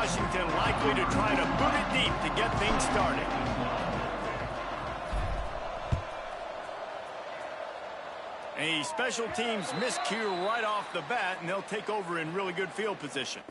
Washington likely to try to boot it deep to get things started. A special teams miscue right off the bat, and they'll take over in really good field position.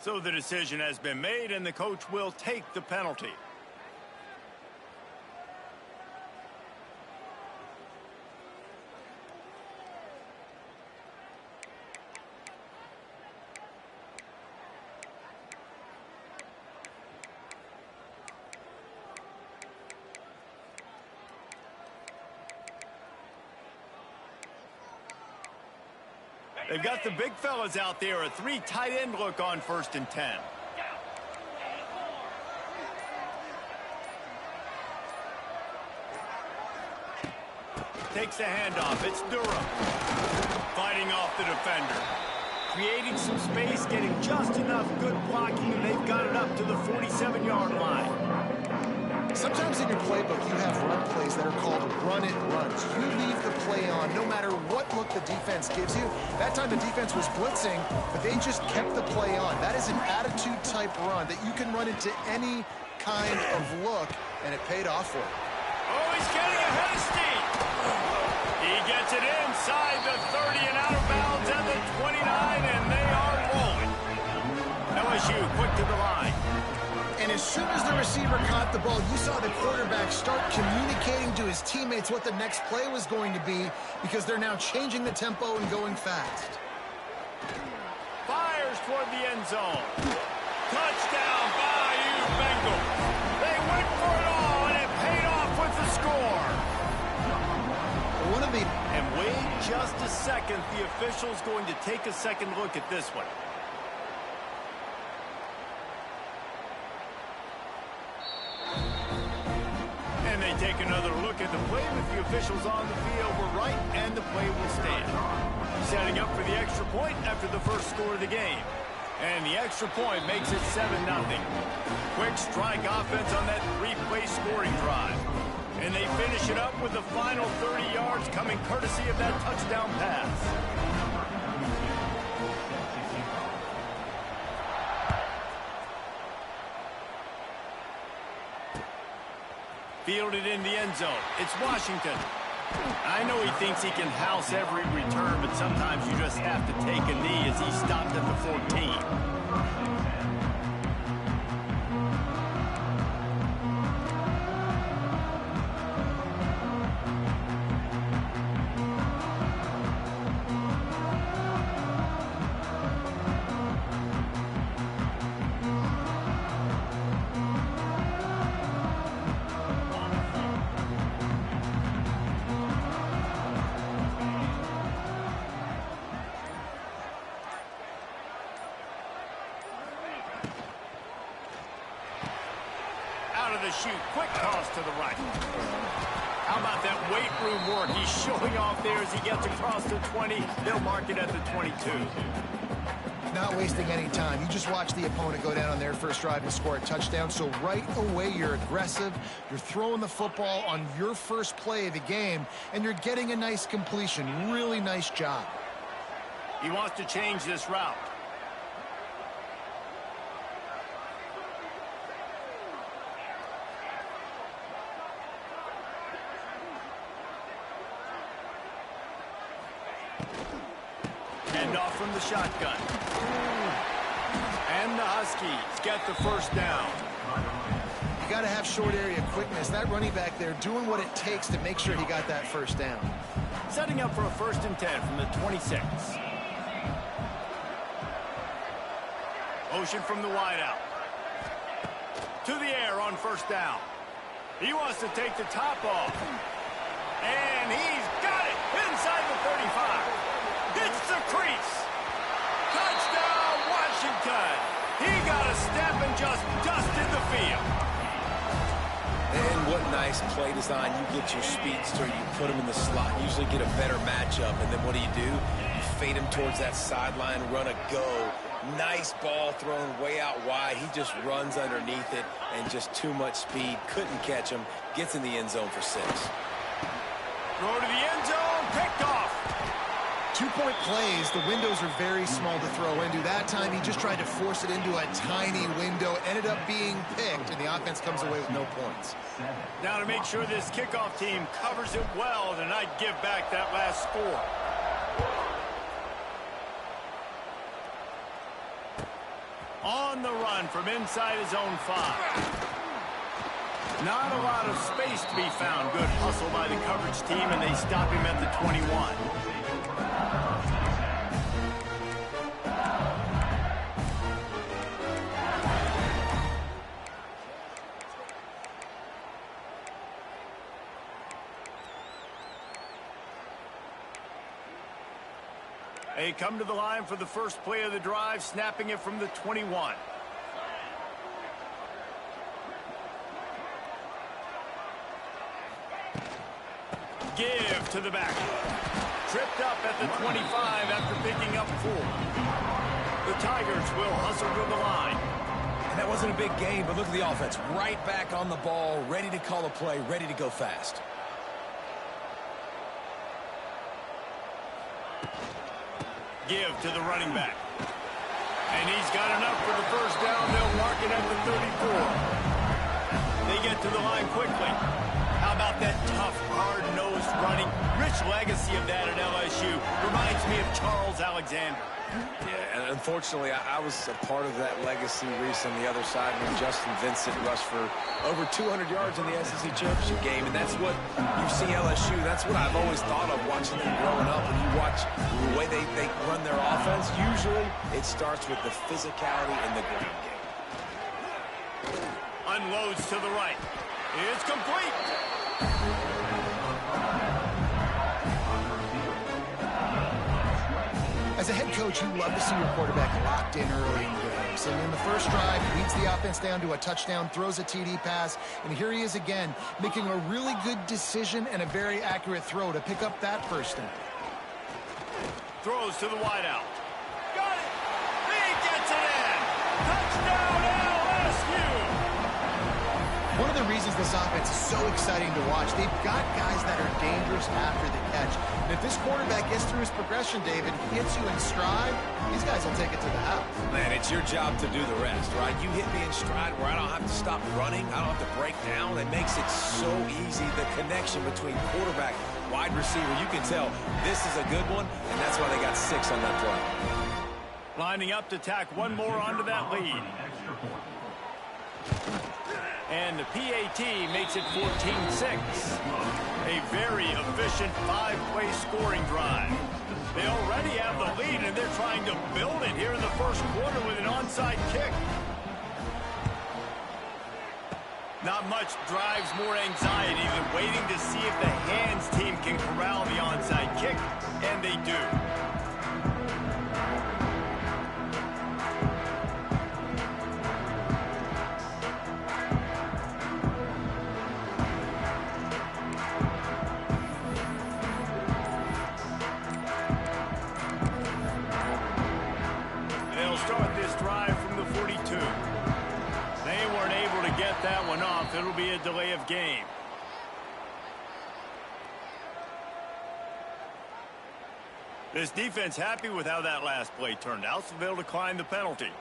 So the decision has been made, and the coach will take the penalty. They've got the big fellas out there, a 3 tight end look on 1st and 10. Takes the handoff. It's Durham. Fighting off the defender. Creating some space, getting just enough good blocking, and they've got it up to the 47-yard line. Sometimes in your playbook, you have run plays that are called run-it runs. You leave the play on no matter what look the defense gives you. That time the defense was blitzing, but they just kept the play on. That is an attitude-type run that you can run into any kind of look, and it paid off for him. Oh, he's getting ahead of steam. He gets it inside the 30 and out of bounds at the 29, and they are rolling. LSU quick to the line. And as soon as the receiver caught the ball, you saw the quarterback start communicating to his teammates what the next play was going to be, because they're now changing the tempo and going fast. Fires toward the end zone. Touchdown, Bayou Bengals. They went for it all, and it paid off with the score. And wait just a second. The official's going to take a second look at this one. And they take another look at the play with the officials on the field. We're right, and the play will stand. Setting up for the extra point after the first score of the game. And the extra point makes it 7-0. Quick strike offense on that 3-play scoring drive. And they finish it up with the final 30 yards coming courtesy of that touchdown pass. Fielded in the end zone. It's Washington. I know he thinks he can house every return, but sometimes you just have to take a knee as he stopped at the 14. The shoot, quick toss to the right. How about that weight room work he's showing off there as he gets across the 20? They'll mark it at the 22. Not wasting any time. You just watch the opponent go down on their first drive and score a touchdown. So right away, you're aggressive. You're throwing the football on your first play of the game, and you're getting a nice completion. Really nice job. He wants to change this route. Handoff from the shotgun. And the Huskies get the first down. You got to have short area quickness. That running back there doing what it takes to make sure he got that first down. Setting up for a 1st and 10 from the 26. Motion from the wideout. To the air on 1st down. He wants to take the top off. And he's got it inside the 35. Hits the crease. Touchdown, Washington. He got a step and just dusted the field. And what nice play design. You get your speedster, you put him in the slot, usually get a better matchup, and then what do? You fade him towards that sideline, run a go. Nice ball thrown way out wide. He just runs underneath it and just too much speed. Couldn't catch him. Gets in the end zone for 6. Throw to the end zone, picked off. 2-point plays, the windows are very small to throw into. That time he just tried to force it into a tiny window, ended up being picked, and the offense comes away with no points. Now to make sure this kickoff team covers it well to not give back that last score. On the run from inside his own 5. Not a lot of space to be found. Good hustle by the coverage team, and they stop him at the 21. They come to the line for the first play of the drive, snapping it from the 21. Give to the back. Tripped up at the 25 after picking up 4. The Tigers will hustle to the line. And that wasn't a big gain, but look at the offense. Right back on the ball, ready to call a play, ready to go fast. Give to the running back. And he's got enough for the first down. They'll mark it at the 34. They get to the line quickly. How about that tough, hard-nosed running? Rich legacy of that at LSU. Reminds me of Charles Alexander. Yeah, and unfortunately, I was a part of that legacy, Reese, on the other side when Justin Vincent rushed for over 200 yards in the SEC Championship game, and that's what you see LSU. That's what I've always thought of watching them growing up. When you watch the way they run their offense, usually it starts with the physicality in the ground game. Unloads to the right. It's complete. As a head coach, you love to see your quarterback locked in early in games. And in the first drive, leads the offense down to a touchdown, throws a TD pass, and here he is again, making a really good decision and a very accurate throw to pick up that first down. Throws to the wideout. Got it! He gets it in! Touchdown LSU! One of the reasons this offense is so exciting to watch, they've got guys that are dangerous after the catch. And if this quarterback gets through his progression, David, he hits you in stride, these guys will take it to the house. Man, it's your job to do the rest, right? You hit me in stride where I don't have to stop running. I don't have to break down. It makes it so easy. The connection between quarterback, wide receiver, you can tell this is a good one, and that's why they got 6 on that play. Lining up to tack one more onto that lead. And the PAT makes it 14-6. A very efficient 5-play scoring drive. They already have the lead, and they're trying to build it here in the first quarter with an onside kick. Not much drives more anxiety than waiting to see if the hands team can corral the onside kick, and they do. That one off. It'll be a delay of game. This defense happy with how that last play turned out, so they'll decline the penalty.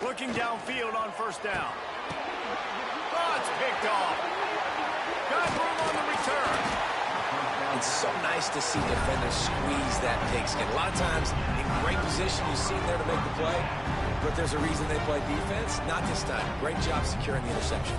Looking downfield on first down. Oh, it's picked off. Got room on the return. It's so nice to see defenders squeeze that pigskin. A lot of times, in great position, you see them there to make the play, but there's a reason they play defense. Not this time. Great job securing the interception.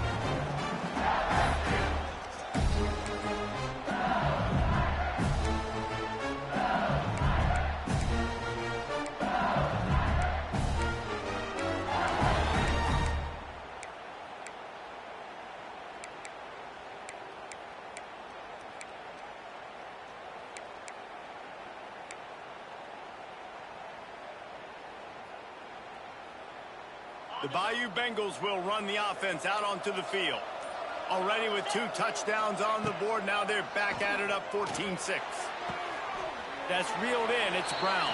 The Bayou Bengals will run the offense out onto the field. Already with 2 touchdowns on the board, now they're back at it up 14-6. That's reeled in, it's Brown.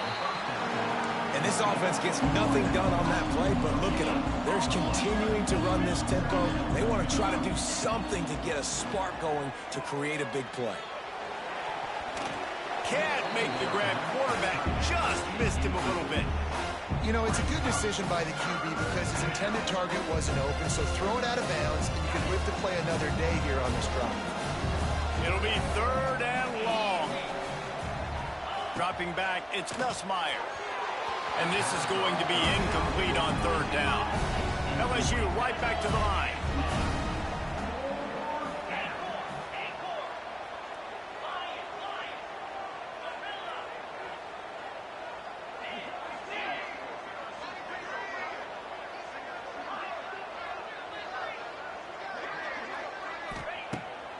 And this offense gets nothing done on that play, but look at them. They're continuing to run this tempo. They want to try to do something to get a spark going to create a big play. Can't make the grab. Quarterback just missed him a little bit. You know, it's a good decision by the QB because his intended target wasn't open, so throw it out of bounds, and you can live to play another day here on this drive. It'll be 3rd and long. Dropping back, it's Nussmeier. And this is going to be incomplete on 3rd down. LSU right back to the line.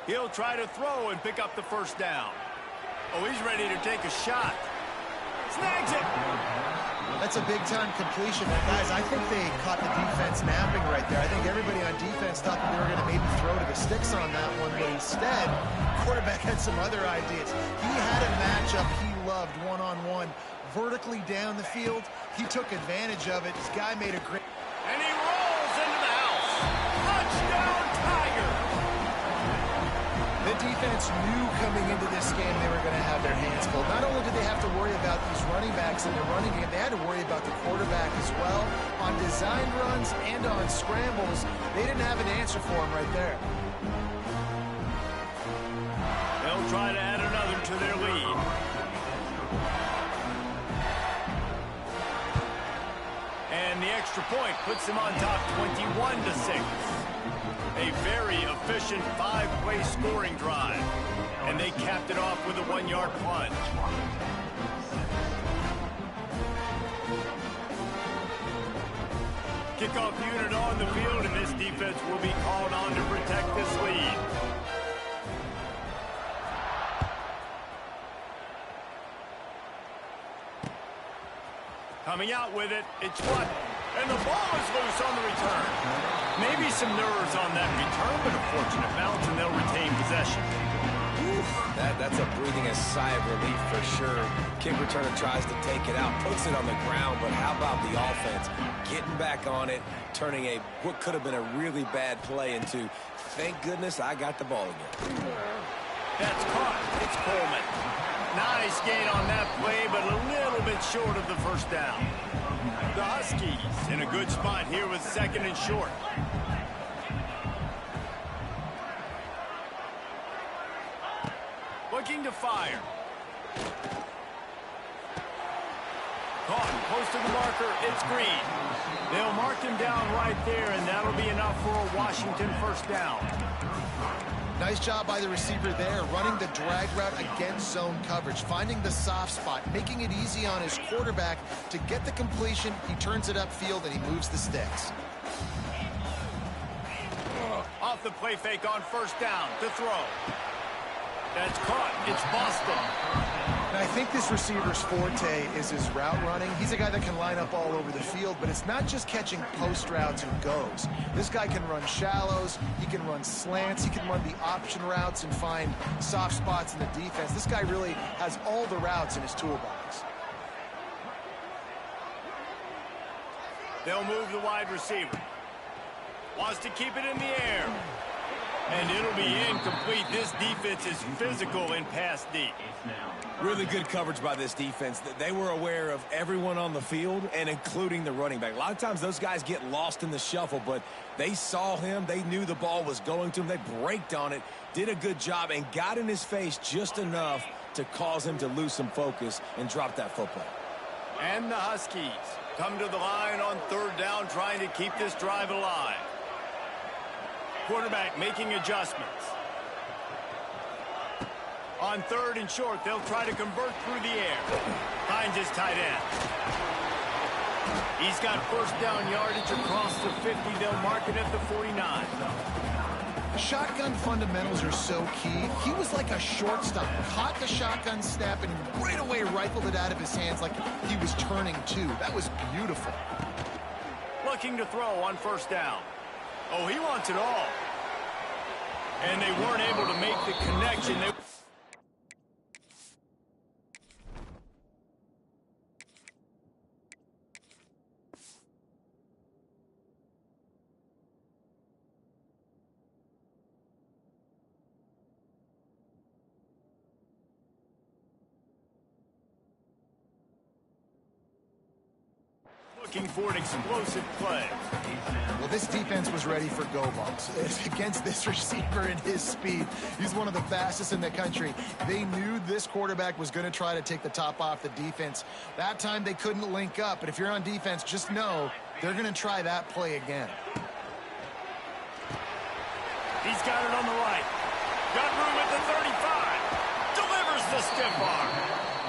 He'll try to throw and pick up the 1st down. Oh, he's ready to take a shot. Snags it. That's a big-time completion. And guys, I think they caught the defense napping right there. I think everybody on defense thought that they were going to maybe throw to the sticks on that one, but instead, quarterback had some other ideas. He had a matchup he loved one-on-one, vertically down the field. He took advantage of it. This guy made a great... And he rolls into the house. Touchdown, Tiger. The defense knew coming into this game they were going to have their hands full. Not only did they have to worry about these running backs in the running game, they had to worry about the quarterback as well. On designed runs and on scrambles, they didn't have an answer for him right there. They'll try to add another to their lead. And the extra point puts them on top 21-6. A very efficient 5-play scoring drive. And they capped it off with a 1-yard plunge. Kickoff unit on the field, and this defense will be called on to protect this lead. Coming out with it, it's Watt. And the ball is loose on the return. Maybe some nerves on that return, but a fortunate bounce, and they'll retain possession. That's a breathing a sigh of relief for sure. Kick returner tries to take it out, puts it on the ground, but how about the offense getting back on it, turning what could have been a really bad play into, thank goodness I got the ball again. That's caught. It's Coleman. Nice gain on that play, but a little bit short of the 1st down. The Huskies in a good spot here with 2nd and short. Looking to fire. Caught close to the marker. It's Green. They'll mark him down right there, and that'll be enough for a Washington 1st down. Nice job by the receiver there, running the drag route against zone coverage, finding the soft spot, making it easy on his quarterback to get the completion. He turns it upfield, and he moves the sticks. Off the play fake on 1st down to throw. That's caught. It's Boston. And I think this receiver's forte is his route running. He's a guy that can line up all over the field, but it's not just catching post routes and goes. This guy can run shallows, he can run slants, he can run the option routes and find soft spots in the defense. This guy really has all the routes in his toolbox. They'll move the wide receiver. Wants to keep it in the air. And it'll be incomplete. This defense is physical in pass deep. Really good coverage by this defense. They were aware of everyone on the field, and including the running back. A lot of times those guys get lost in the shuffle, but they saw him. They knew the ball was going to him. They braked on it, did a good job, and got in his face just enough to cause him to lose some focus and drop that football. And the Huskies come to the line on third down, trying to keep this drive alive. Quarterback making adjustments. On third and short, they'll try to convert through the air. Finds his tight end. He's got first down yardage across the 50. They'll mark it at the 49. Shotgun fundamentals are so key. He was like a shortstop. Caught the shotgun snap and right away rifled it out of his hands like he was turning two. That was beautiful. Looking to throw on first down. Oh, he wants it all. And they weren't able to make the connection. Looking for an explosive play. Well, this defense was ready for go balls. Against this receiver and his speed, he's one of the fastest in the country. They knew this quarterback was going to try to take the top off the defense. That time they couldn't link up, but if you're on defense, just know they're going to try that play again. He's got it on the right. Got room at the 35. Delivers the stiff arm.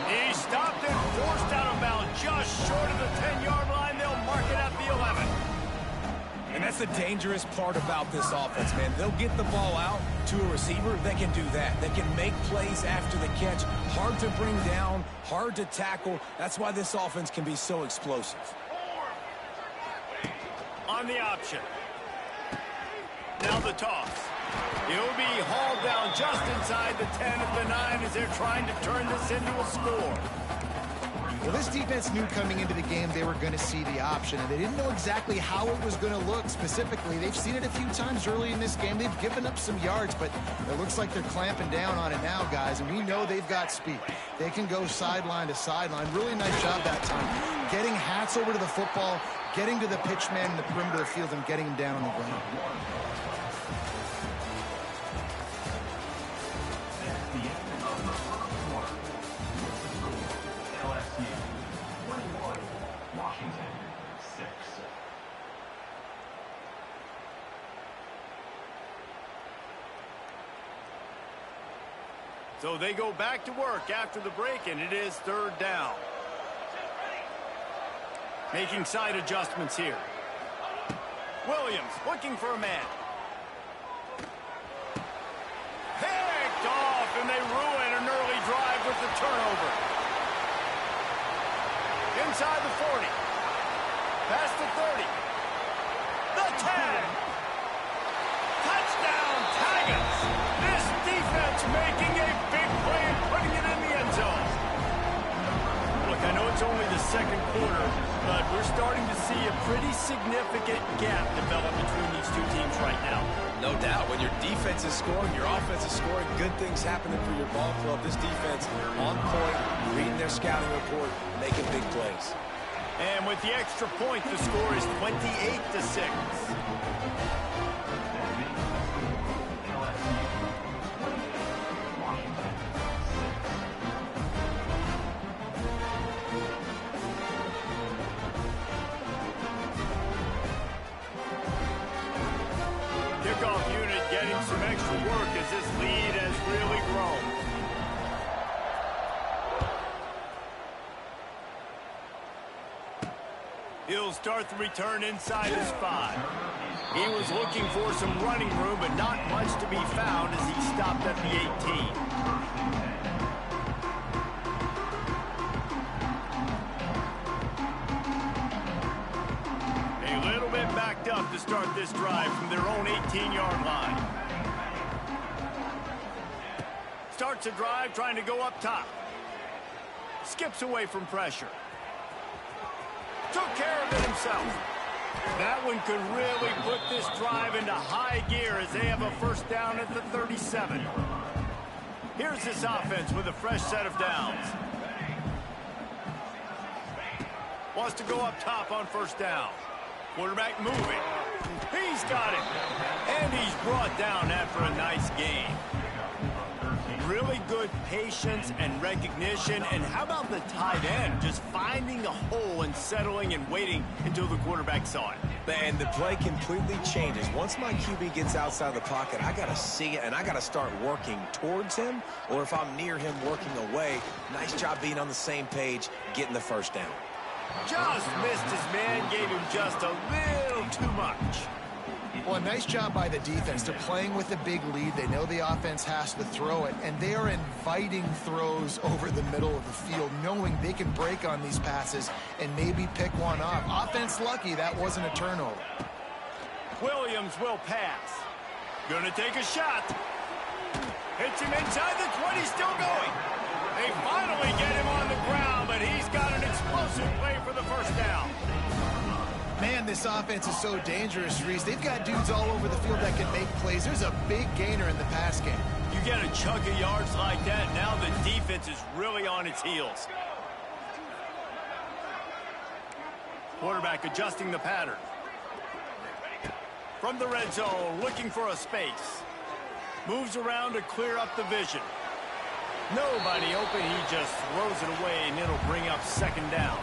He stopped and forced out of bounds just short of the 10-yard line. They'll mark it at the 11. And that's the dangerous part about this offense, man. They'll get the ball out to a receiver. They can do that. They can make plays after the catch. Hard to bring down, hard to tackle. That's why this offense can be so explosive. On the option. Now the toss. He'll be hauled down just inside the 10 at the 9 as they're trying to turn this into a score. Well, this defense knew coming into the game they were going to see the option, and they didn't know exactly how it was going to look specifically. They've seen it a few times early in this game. They've given up some yards, but it looks like they're clamping down on it now, guys, and we know they've got speed. They can go sideline to sideline. Really nice job that time. Getting Hats over to the football, getting to the pitch man in the perimeter of the field, and getting him down on the ground. So they go back to work after the break, and it is third down. Making side adjustments here. Williams looking for a man. Picked off, and they ruin an early drive with the turnover. Inside the 40. Past the 30. The 10. Touchdown, Tigers. This defense making a big play and putting it in the end zone. Look, I know it's only the second quarter, but we're starting to see a pretty significant gap develop between these two teams right now. No doubt. When your defense is scoring, your offense is scoring, good things happening for your ball club. This defense on point, reading their scouting report, making big plays. And with the extra point, the score is 28-6. Kickoff unit getting some extra work as this lead has really grown. He'll start the return inside his 5. He was looking for some running room, but not much to be found as he stopped at the 18. A little bit backed up to start this drive from their own 18-yard line. Starts a drive trying to go up top. Skips away from pressure. Took care of it himself. That one could really put this drive into high gear as they have a first down at the 37. Here's this offense with a fresh set of downs. Wants to go up top on first down. Quarterback moving. He's got it. And he's brought down after a nice gain. Really good patience and recognition. And how about the tight end just finding a hole and settling and waiting until the quarterback saw it? And the play completely changes. Once my QB gets outside the pocket, I got to see it, and I got to start working towards him, or if I'm near him, working away. Nice job being on the same page, getting the first down. Just missed his man, gave him just a little too much. Well, a nice job by the defense. They're playing with a big lead. They know the offense has to throw it, and they are inviting throws over the middle of the field, knowing they can break on these passes and maybe pick one off. Offense lucky that wasn't a turnover. Williams will pass. Gonna take a shot. Hits him inside the 20, still going. They finally get him on the ground, but he's got an explosive play for the first down. Man, this offense is so dangerous, Reese. They've got dudes all over the field that can make plays. There's a big gainer in the pass game. You get a chunk of yards like that, now the defense is really on its heels. Quarterback adjusting the pattern. From the red zone, looking for a space. Moves around to clear up the vision. Nobody open, he just throws it away, and it'll bring up second down.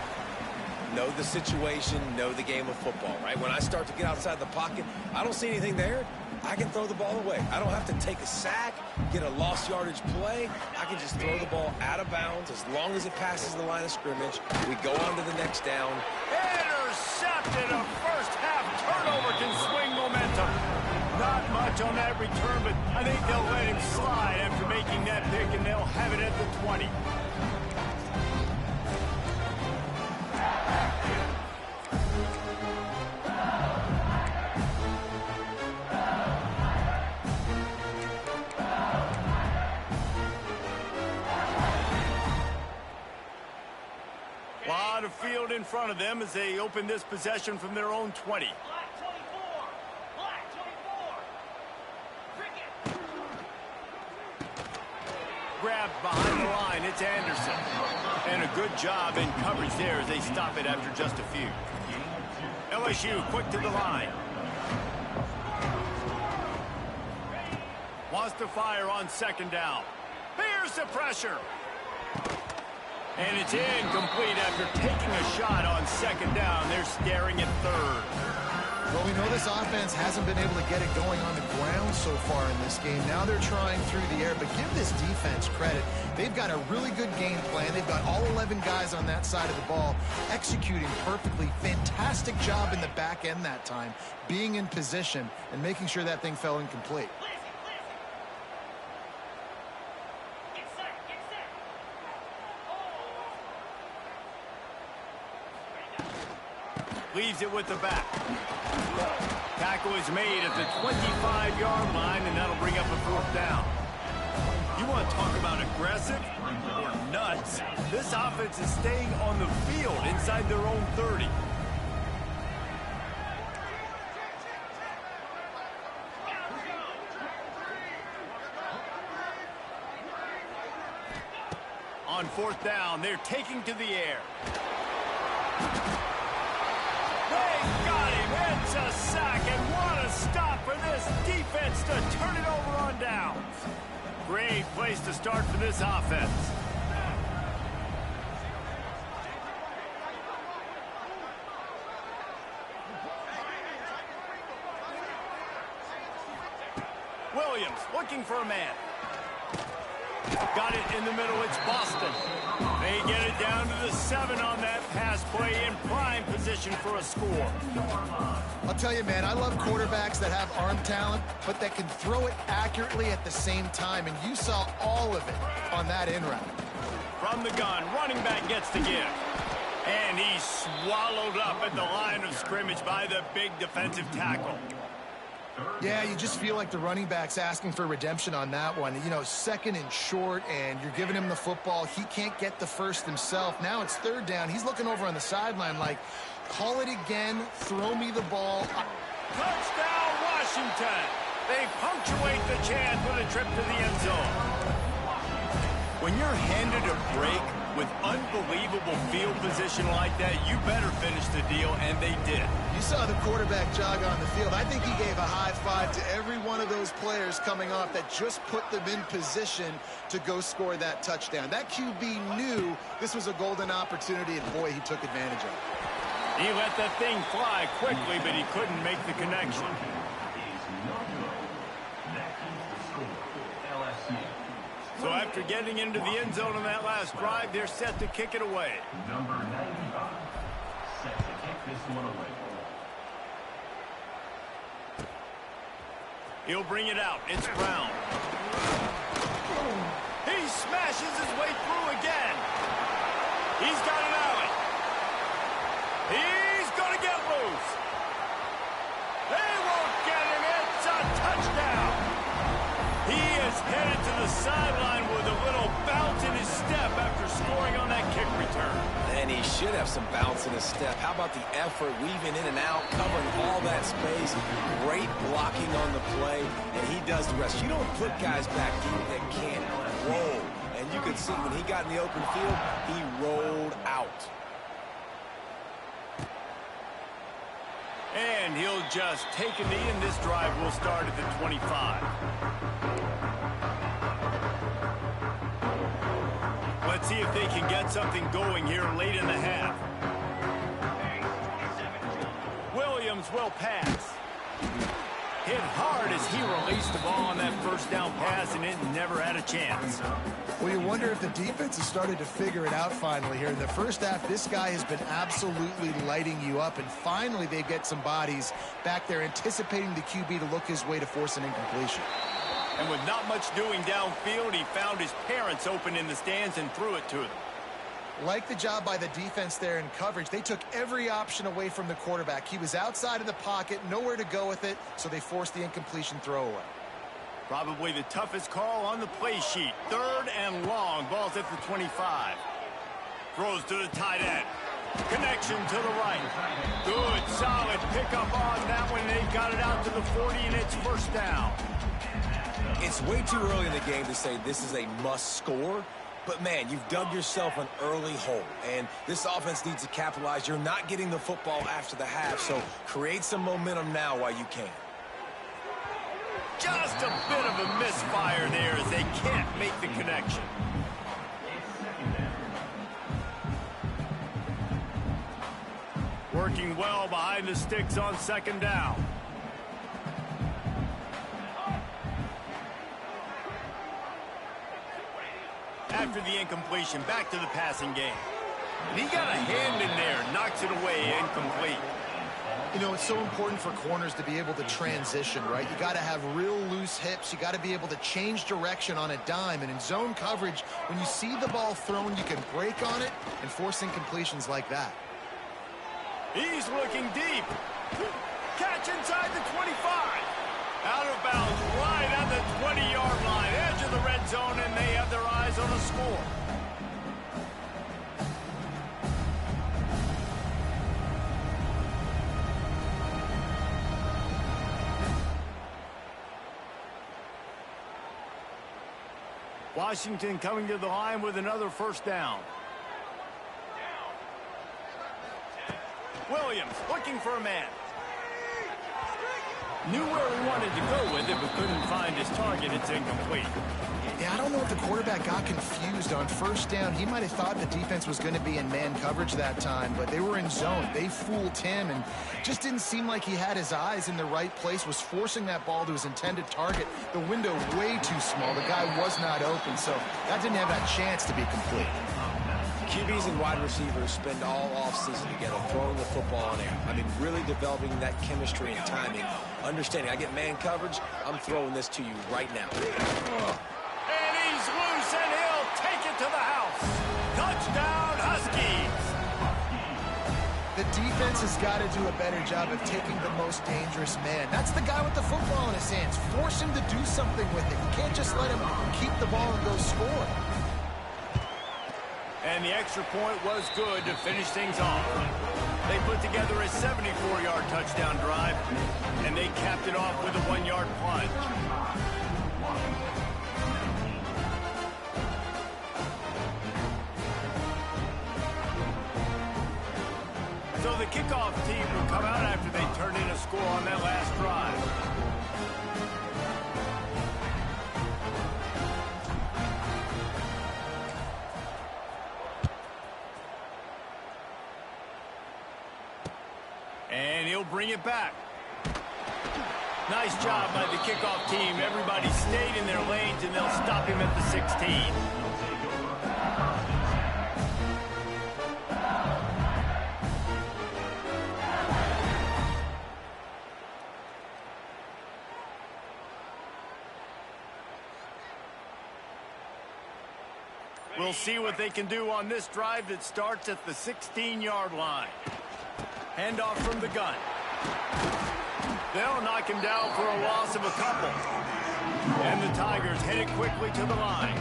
Know the situation, know the game of football, right? When I start to get outside the pocket, I don't see anything there, I can throw the ball away. I don't have to take a sack, get a lost yardage play. I can just throw the ball out of bounds as long as it passes the line of scrimmage. We go on to the next down. Intercepted. A first half turnover can swing momentum. Not much on that return, but I think they'll let him slide after making that pick, and they'll have it at the 20. Lot of field in front of them as they open this possession from their own 20. Grabbed behind the line, it's Anderson. And a good job in coverage there as they stop it after just a few. LSU quick to the line. Wants to fire on second down. Here's the pressure. And it's incomplete after taking a shot on second down. They're staring at third. Well, we know this offense hasn't been able to get it going on the ground so far in this game. Now they're trying through the air, but give this defense credit. They've got a really good game plan. They've got all 11 guys on that side of the ball executing perfectly. Fantastic job in the back end that time, being in position and making sure that thing fell incomplete. Leaves it with the back. Tackle is made at the 25-yard line, and that'll bring up a fourth down. You want to talk about aggressive or nuts? This offense is staying on the field inside their own 30. On fourth down, they're taking to the air. They got him. It's a sack, and what a stop for this defense to turn it over on downs. Great place to start for this offense. Williams looking for a man. Got it in the middle. It's Boston. They get it down to the 7 on that pass play, in prime position for a score. I'll tell you, man, I love quarterbacks that have arm talent, but that can throw it accurately at the same time, and you saw all of it on that in route. From the gun, running back gets the give. And he's swallowed up at the line of scrimmage by the big defensive tackle. Yeah, you just feel like the running back's asking for redemption on that one. You know, second and short, and you're giving him the football. He can't get the first himself. Now it's third down. He's looking over on the sideline like, Call it again. Throw me the ball. Touchdown, Washington. They punctuate the chance with a trip to the end zone. When you're handed a break with unbelievable field position like that, you better finish the deal, and they did. You saw the quarterback jog on the field. I think he gave a high five to every one of those players coming off that just put them in position to go score that touchdown. That QB knew this was a golden opportunity, and boy, he took advantage of it. He let that thing fly quickly, but he couldn't make the connection. So after getting into the end zone on that last drive, they're set to kick it away. Number 95, set to kick this one away. He'll bring it out. It's Brown. He smashes his way through again. He's got an alley. He's going to get loose. They won't get him. It's a touchdown. He is headed to the sideline with a little bounce in his step after scoring on that kick return. And he should have some bounce in his step. How about the effort, weaving in and out, covering all that space, great blocking on the play, and he does the rest. You don't put guys back deep that can't roll. And you can see when he got in the open field, he rolled out. And he'll just take a knee, and this drive will start at the 25. Let's see if they can get something going here late in the half. Williams will pass. Hit hard as he released the ball on that first down pass, and it never had a chance. Well, you wonder if the defense has started to figure it out finally here. In the first half, this guy has been absolutely lighting you up, and finally they get some bodies back there anticipating the QB to look his way to force an incompletion. And with not much doing downfield, he found his parents open in the stands and threw it to them. Like the job by the defense there in coverage, they took every option away from the quarterback. He was outside of the pocket, nowhere to go with it, so they forced the incompletion throwaway. Probably the toughest call on the play sheet. 3rd and long. Ball's at the 25. Throws to the tight end. Connection to the right. Good, solid pickup on that one. They got it out to the 40, and it's first down. It's way too early in the game to say this is a must score. But, man, you've dug yourself an early hole, and this offense needs to capitalize. You're not getting the football after the half, so create some momentum now while you can. Just a bit of a misfire there as they can't make the connection. Working well behind the sticks on 2nd down. After the incompletion, back to the passing game. And he got a hand in there, knocks it away, incomplete. You know, it's so important for corners to be able to transition, right? You got to have real loose hips. You got to be able to change direction on a dime. And in zone coverage, when you see the ball thrown, you can break on it and force incompletions like that. He's looking deep. Catch inside the 25. Out of bounds, right at the 20-yard line, edge of the red zone, and they have their eyes on a score. Washington coming to the line with another first down. Williams looking for a man. Knew where he wanted to go with it, but couldn't find his target. It's incomplete. Yeah, I don't know if the quarterback got confused on first down. He might have thought the defense was going to be in man coverage that time, but they were in zone. They fooled him and just didn't seem like he had his eyes in the right place, was forcing that ball to his intended target. The window way too small. The guy was not open, so that didn't have that chance to be complete. QBs and wide receivers spend all offseason together throwing the football in air. I mean, really developing that chemistry and timing. Understanding, I get man coverage, I'm throwing this to you right now. And he's loose, and he'll take it to the house. Touchdown, Huskies. The defense has got to do a better job of taking the most dangerous man. That's the guy with the football in his hands. Force him to do something with it. You can't just let him keep the ball and go score. And the extra point was good to finish things off. They put together a 74-yard touchdown drive, and they capped it off with a 1-yard plunge. So the kickoff team will come out after they turn in a score on that last drive. And he'll bring it back. Nice job by the kickoff team. Everybody stayed in their lanes, and they'll stop him at the 16. We'll see what they can do on this drive that starts at the 16-yard line. Handoff from the gun. They'll knock him down for a loss of a couple. And the Tigers headed quickly to the line.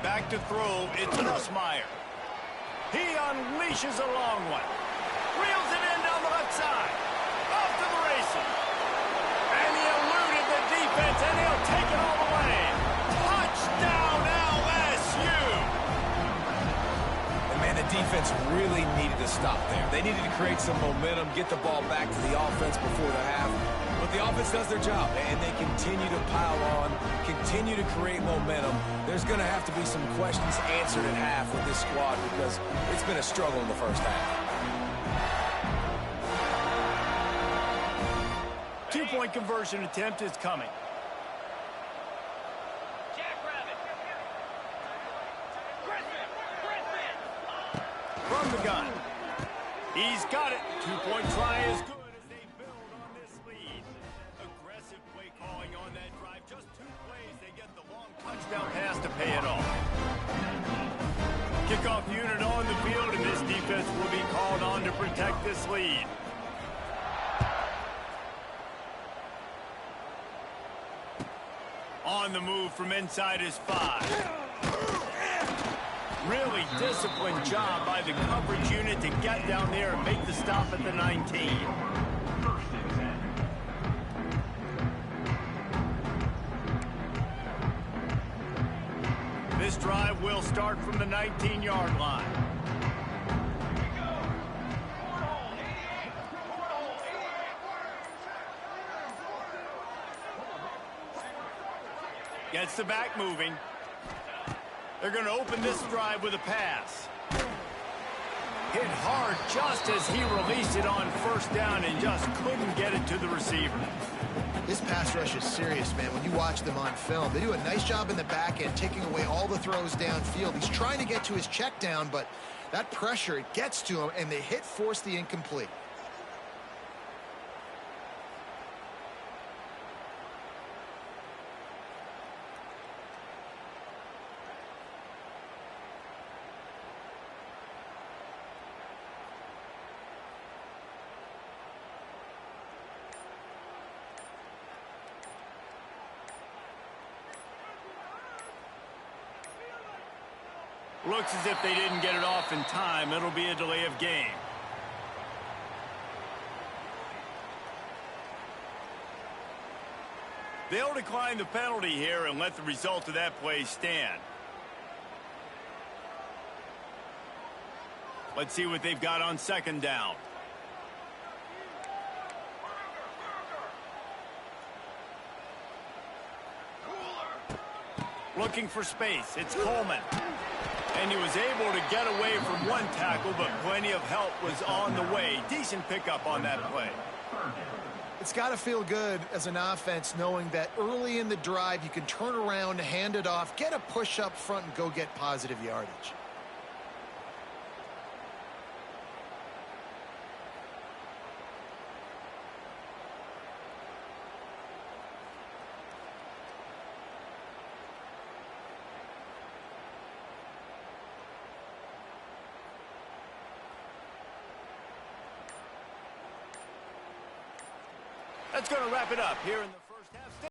Back to throw, it's Nussmeier. He unleashes a long one. Reels it in down the left side. Off to the races. And he eluded the defense, and he'll take it all the way. Touchdown, LSU! And man, the defense really needed to stop there. They needed to create some momentum, get the ball back to the offense before the half. But the offense does their job, and they continue to pile on, continue to create momentum. There's going to have to be some questions answered at half with this squad because it's been a struggle in the first half. Two-point conversion attempt is coming. From the gun. He's got it. Two-point try is good as they build on this lead. Aggressive play calling on that drive. Just 2 plays, they get the long touchdown pass to pay it off. Kickoff unit on the field, and this defense will be called on to protect this lead. On the move from inside his 5. Really disciplined job by the coverage unit to get down there and make the stop at the 19. This drive will start from the 19-yard line. Gets the back moving. They're going to open this drive with a pass. Hit hard just as he released it on first down and just couldn't get it to the receiver. This pass rush is serious, man. When you watch them on film, they do a nice job in the back end, taking away all the throws downfield. He's trying to get to his check down, but that pressure, it gets to him, and they force the incomplete. Looks as if they didn't get it off in time. It'll be a delay of game. They'll decline the penalty here and let the result of that play stand. Let's see what they've got on second down. Looking for space. It's Coleman. And he was able to get away from one tackle, but plenty of help was on the way. Decent pickup on that play. It's got to feel good as an offense knowing that early in the drive you can turn around, hand it off, get a push up front, and go get positive yardage. That's going to wrap it up here in the